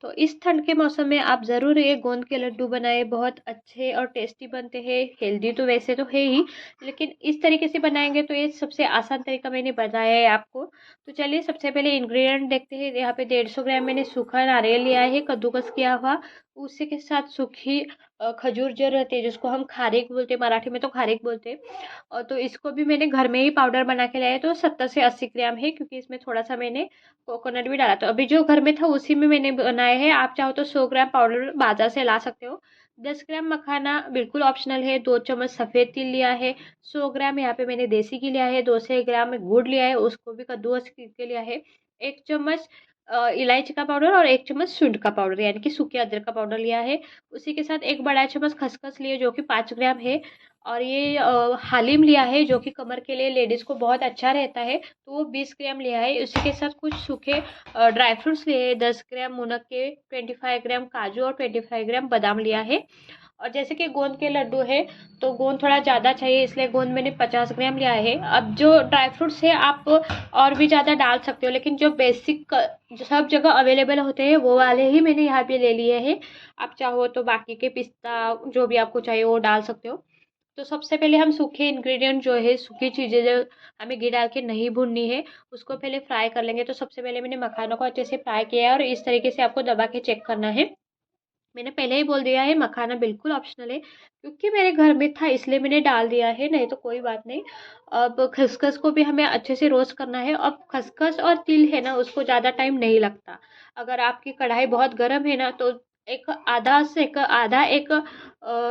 तो इस ठंड के मौसम में आप ज़रूर ये गोंद के लड्डू बनाएँ, बहुत अच्छे और टेस्टी बनते हैं। हेल्दी तो वैसे तो है ही, लेकिन इस तरीके से बनाएँगे तो ये सबसे आसान तरीका मैंने बताया है आपको। तो चलिए सबसे पहले इंग्रेडिएंट देखते हैं। यहाँ पे 150 ग्राम मैंने सूखा नारियल लिया है, कद्दूकस किया हुआ। उसी के साथ सूखी खजूर जो रहती है, जिसको हम खारीक बोलते हैं, मराठी में तो खारीक बोलते हैं। तो इसको भी मैंने घर में ही पाउडर बना के लाया है, तो 70 से 80 ग्राम है, क्योंकि इसमें थोड़ा-सा मैंने कोकोनट भी डाला था। अभी जो घर में था उसी में मैंने बनाया है। आप चाहो तो 100 ग्राम पाउडर बाजार से ला सकते हो। 10 ग्राम मखाना बिल्कुल ऑप्शनल है। 2 चम्मच सफ़ेद तिल लिया है। 100 ग्राम यहाँ पे मैंने देसी घी लिया है। 2 से ग्राम गुड़ लिया है, उसको भी कद्दूकस करके लिया है। 1 चम्मच इलायची का पाउडर और 1 चम्मच सूंठ का पाउडर, यानी कि सूखे अदरक का पाउडर लिया है। उसी के साथ 1 बड़ा चम्मच खसखस लिए, जो कि 5 ग्राम है। और ये हालिम लिया है, जो कि कमर के लिए लेडीज़ को बहुत अच्छा रहता है, तो वो 20 ग्राम लिया है। उसी के साथ कुछ सूखे ड्राई फ्रूट्स लिए हैं। 10 ग्राम मुनक्के, 25 ग्राम काजू और 25 ग्राम बादाम लिया है। और जैसे कि गोंद के लड्डू है, तो गोंद थोड़ा ज़्यादा चाहिए, इसलिए गोंद मैंने 50 ग्राम लिया है। अब जो ड्राई फ्रूट्स है आप और भी ज़्यादा डाल सकते हो, लेकिन जो बेसिक जो सब जगह अवेलेबल होते हैं वो वाले ही मैंने यहाँ पे ले लिए हैं। आप चाहो तो बाकी के पिस्ता जो भी आपको चाहिए वो डाल सकते हो। तो सबसे पहले हम सूखे इंग्रेडिएंट जो है, सूखी चीज़ें जो हमें घी डाल के नहीं भूननी है, उसको पहले फ्राई कर लेंगे। तो सबसे पहले मैंने मखानों को अच्छे से फ्राई किया है, और इस तरीके से आपको दबा के चेक करना है। मैंने पहले ही बोल दिया है, मखाना बिल्कुल ऑप्शनल है, क्योंकि मेरे घर में था इसलिए मैंने डाल दिया है, नहीं तो कोई बात नहीं। अब खसखस को भी हमें अच्छे से रोस्ट करना है। अब खसखस और तिल है ना, उसको ज़्यादा टाइम नहीं लगता। अगर आपकी कढ़ाई बहुत गर्म है ना, तो आधा एक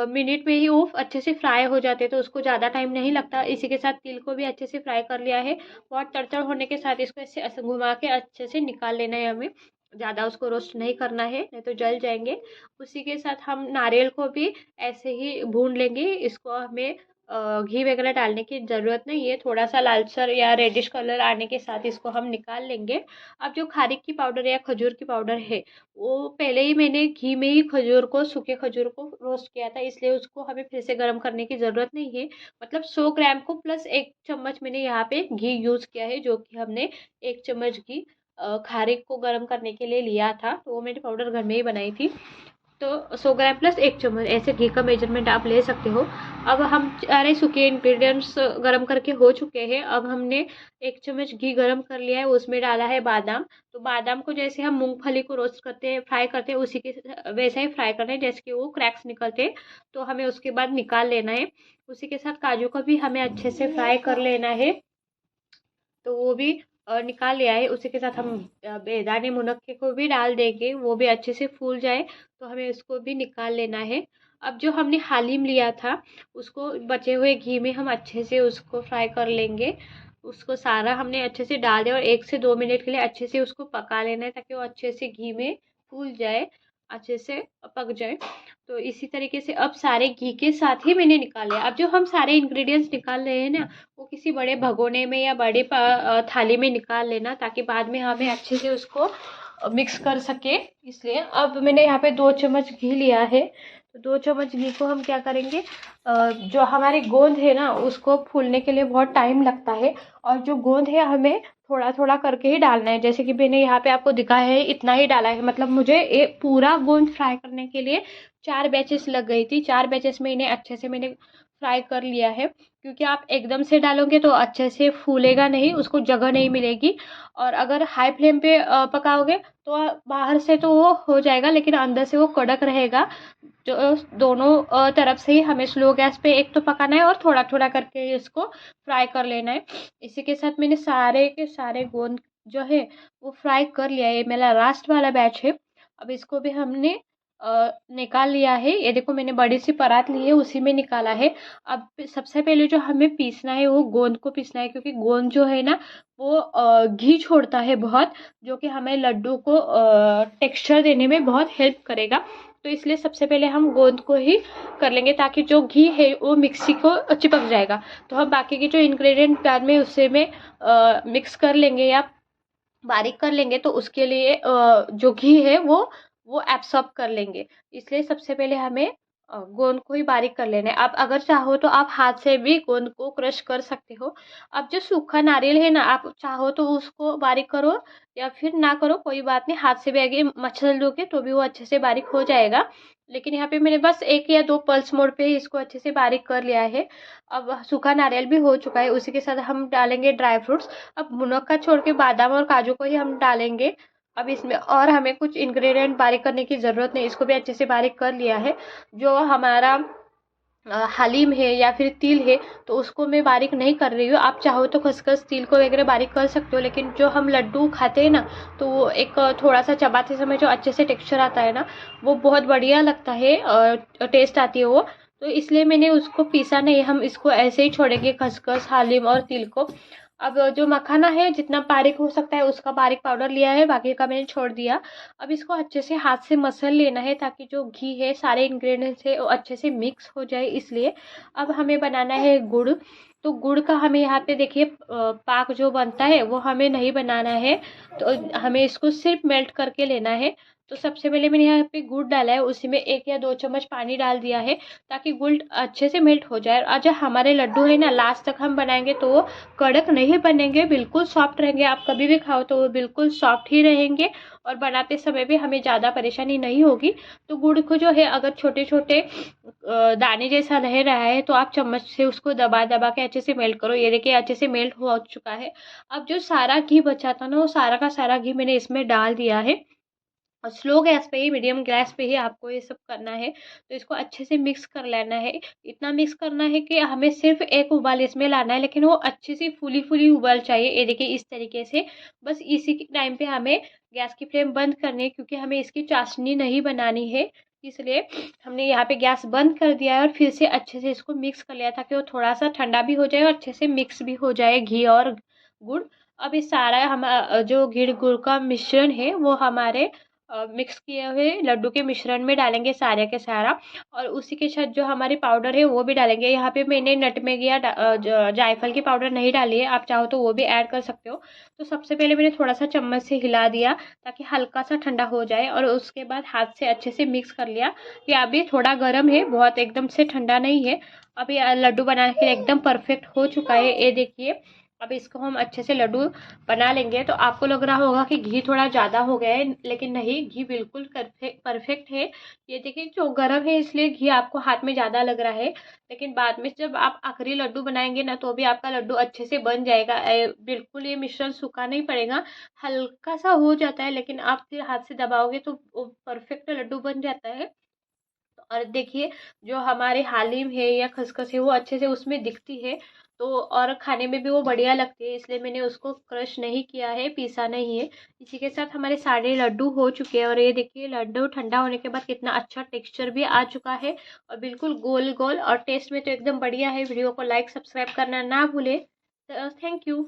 मिनट में ही वो अच्छे से फ्राई हो जाते हैं, तो उसको ज़्यादा टाइम नहीं लगता। इसी के साथ तिल को भी अच्छे से फ्राई कर लिया है। बहुत तड़तड़ होने के साथ इसको ऐसे घुमा के अच्छे से निकाल लेना है हमें। ज़्यादा उसको रोस्ट नहीं करना है, नहीं तो जल जाएंगे। उसी के साथ हम नारियल को भी ऐसे ही भून लेंगे। इसको हमें घी वगैरह डालने की ज़रूरत नहीं है। थोड़ा सा लालचर या रेडिश कलर आने के साथ इसको हम निकाल लेंगे। अब जो खारीक की पाउडर या खजूर की पाउडर है, वो पहले ही मैंने घी में ही सूखे खजूर को रोस्ट किया था, इसलिए उसको हमें फिर से गर्म करने की ज़रूरत नहीं है। मतलब 100 ग्राम को प्लस 1 चम्मच मैंने यहाँ पे घी यूज़ किया है, जो कि हमने 1 चम्मच घी खारीक को गर्म करने के लिए लिया था, तो वो मैंने पाउडर घर में ही बनाई थी। तो 100 ग्राम प्लस 1 चम्मच ऐसे घी का मेजरमेंट आप ले सकते हो। अब हम सारे सूखे इंग्रेडिएंट्स गरम करके हो चुके हैं। अब हमने 1 चम्मच घी गरम कर लिया है, उसमें डाला है बादाम। तो बादाम को जैसे हम मूंगफली को रोस्ट करते हैं, फ्राई करते हैं, उसी के वैसा ही फ्राई करना है, जैसे कि वो क्रैक्स निकलते हैं, तो हमें उसके बाद निकाल लेना है। उसी के साथ काजू को भी हमें अच्छे से फ्राई कर लेना है, तो वो भी निकाल लिया है। उसी के साथ हम बेदाने मुनक्के को भी डाल देंगे, वो भी अच्छे से फूल जाए, तो हमें उसको भी निकाल लेना है। अब जो हमने हालिम लिया था, उसको बचे हुए घी में हम अच्छे से उसको फ्राई कर लेंगे। उसको सारा हमने अच्छे से डाल दिया, और 1 से 2 मिनट के लिए अच्छे से उसको पका लेना है, ताकि वो अच्छे से घी में फूल जाए, अच्छे से पक जाए। तो इसी तरीके से अब सारे घी के साथ ही मैंने निकाले। अब जो हम सारे इंग्रेडिएंट्स निकाल रहे हैं ना, वो किसी बड़े भगोने में या बड़े थाली में निकाल लेना, ताकि बाद में हमें अच्छे से उसको मिक्स कर सके। इसलिए अब मैंने यहाँ पे 2 चम्मच घी लिया है। तो 2 चम्मच घी को हम क्या करेंगे, जो हमारी गोंद है ना, उसको फूलने के लिए बहुत टाइम लगता है, और जो गोंद है हमें थोड़ा थोड़ा करके ही डालना है। जैसे कि मैंने यहाँ पे आपको दिखाया है, इतना ही डाला है। मतलब मुझे पूरा गोंद फ्राई करने के लिए 4 बैचेस लग गई थी। 4 बैचेस में इन्हें अच्छे से मैंने फ्राई कर लिया है, क्योंकि आप एकदम से डालोगे तो अच्छे से फूलेगा नहीं, उसको जगह नहीं मिलेगी। और अगर हाई फ्लेम पे पकाओगे तो बाहर से तो वो हो जाएगा, लेकिन अंदर से वो कड़क रहेगा। जो दोनों तरफ से ही हमें स्लो गैस पे एक तो पकाना है, और थोड़ा थोड़ा करके इसको फ्राई कर लेना है। इसी के साथ मैंने सारे के सारे गोंद जो है वो फ्राई कर लिया है। ये मेरा लास्ट वाला बैच है। अब इसको भी हमने निकाल लिया है। ये देखो, मैंने बड़ी सी परात ली है, उसी में निकाला है। अब सबसे पहले जो हमें पीसना है, वो गोंद को पीसना है, क्योंकि गोंद जो है ना, वो घी छोड़ता है बहुत, जो कि हमें लड्डू को टेक्सचर देने में बहुत हेल्प करेगा। तो इसलिए सबसे पहले हम गोंद को ही कर लेंगे, ताकि जो घी है वो मिक्सी को चिपक जाएगा। तो हम बाकी के जो इंग्रेडिएंट बाद में उससे में मिक्स कर लेंगे या बारीक कर लेंगे, तो उसके लिए जो घी है वो एब्सॉर्ब कर लेंगे। इसलिए सबसे पहले हमें गोंद को ही बारीक कर लेना है। आप अगर चाहो तो आप हाथ से भी गोंद को क्रश कर सकते हो। अब जो सूखा नारियल है ना, आप चाहो तो उसको बारीक करो या फिर ना करो, कोई बात नहीं, हाथ से भी आगे मसल दोगे तो भी वो अच्छे से बारीक हो जाएगा। लेकिन यहाँ पे मैंने बस 1 या 2 पल्स मोड पे ही इसको अच्छे से बारीक कर लिया है। अब सूखा नारियल भी हो चुका है, उसी के साथ हम डालेंगे ड्राई फ्रूट्स। अब मुनक्का छोड़ के बादाम और काजू को ही हम डालेंगे। अब इसमें और हमें कुछ इंग्रेडिएंट बारीक करने की ज़रूरत नहीं, इसको भी अच्छे से बारीक कर लिया है। जो हमारा हलीम है या फिर तिल है, तो उसको मैं बारीक नहीं कर रही हूँ। आप चाहो तो खसखस तिल को वगैरह बारीक कर सकते हो, लेकिन जो हम लड्डू खाते हैं ना, तो वो एक थोड़ा सा चबाते समय जो अच्छे से टेक्सचर आता है ना, वो बहुत बढ़िया लगता है, टेस्ट आती है वो। तो इसलिए मैंने उसको पीसा नहीं, हम इसको ऐसे ही छोड़ेंगे, खसखस हलीम और तिल को। अब जो मखाना है, जितना बारीक हो सकता है उसका बारीक पाउडर लिया है, बाकी का मैंने छोड़ दिया। अब इसको अच्छे से हाथ से मसल लेना है, ताकि जो घी है, सारे इंग्रेडिएंट्स है, वो अच्छे से मिक्स हो जाए, इसलिए। अब हमें बनाना है गुड़। तो गुड़ का हमें यहाँ पे देखिए पाक जो बनता है वो हमें नहीं बनाना है, तो हमें इसको सिर्फ मेल्ट करके लेना है। तो सबसे पहले मैंने यहाँ पे गुड़ डाला है, उसी में 1 या 2 चम्मच पानी डाल दिया है, ताकि गुड़ अच्छे से मेल्ट हो जाए। और जो हमारे लड्डू है ना, लास्ट तक हम बनाएंगे तो वो कड़क नहीं बनेंगे, बिल्कुल सॉफ्ट रहेंगे। आप कभी भी खाओ तो वो बिल्कुल सॉफ्ट ही रहेंगे, और बनाते समय भी हमें ज़्यादा परेशानी नहीं होगी। तो गुड़ को जो है, अगर छोटे छोटे दाने जैसा रह रहा है, तो आप चम्मच से उसको दबा दबा के अच्छे से मेल्ट करो। ये देखिए अच्छे से मेल्ट हो चुका है। अब जो सारा घी बचा था ना, वो सारा का सारा घी मैंने इसमें डाल दिया है, और स्लो गैस पे ही, मीडियम गैस पे ही आपको ये सब करना है। तो इसको अच्छे से मिक्स कर लेना है। इतना मिक्स करना है कि हमें सिर्फ एक उबाल इसमें लाना है, लेकिन वो अच्छी सी फूली फूली उबाल चाहिए। ये देखिए इस तरीके से। बस इसी के टाइम पे हमें गैस की फ्लेम बंद करनी है, क्योंकि हमें इसकी चाशनी नहीं बनानी है। इसलिए हमने यहाँ पे गैस बंद कर दिया है, और फिर से अच्छे से इसको मिक्स कर लिया, ताकि वो थोड़ा सा ठंडा भी हो जाए और अच्छे से मिक्स भी हो जाए घी और गुड़। अब इस सारा हम जो घी गुड़ का मिश्रण है, वो हमारे मिक्स किए हुए लड्डू के मिश्रण में डालेंगे सारे के सारा। और उसी के साथ जो हमारी पाउडर है वो भी डालेंगे। यहाँ पे मैंने नटमेग या जायफल की पाउडर नहीं डाली है, आप चाहो तो वो भी ऐड कर सकते हो। तो सबसे पहले मैंने थोड़ा सा चम्मच से हिला दिया, ताकि हल्का सा ठंडा हो जाए, और उसके बाद हाथ से अच्छे से मिक्स कर लिया। ये अभी थोड़ा गर्म है, बहुत एकदम से ठंडा नहीं है। अभी लड्डू बना के एकदम परफेक्ट हो चुका है, ये देखिए। अब इसको हम अच्छे से लड्डू बना लेंगे। तो आपको लग रहा होगा कि घी थोड़ा ज़्यादा हो गया है, लेकिन नहीं, घी बिल्कुल परफेक्ट है। ये देखिए जो गर्म है, इसलिए घी आपको हाथ में ज़्यादा लग रहा है, लेकिन बाद में जब आप आखिरी लड्डू बनाएंगे ना, तो भी आपका लड्डू अच्छे से बन जाएगा। बिल्कुल ये मिश्रण सूखा नहीं पड़ेगा, हल्का सा हो जाता है, लेकिन आप फिर हाथ से दबाओगे तो वो परफेक्ट लड्डू बन जाता है। और देखिए जो हमारे हालिम है या खसखस है, वो अच्छे से उसमें दिखती है। तो और खाने में भी वो बढ़िया लगती है, इसलिए मैंने उसको क्रश नहीं किया है, पीसा नहीं है। इसी के साथ हमारे सारे लड्डू हो चुके हैं, और ये देखिए लड्डू ठंडा होने के बाद कितना अच्छा टेक्सचर भी आ चुका है, और बिल्कुल गोल गोल, और टेस्ट में तो एकदम बढ़िया है। वीडियो को लाइक सब्सक्राइब करना ना भूले। Thank you.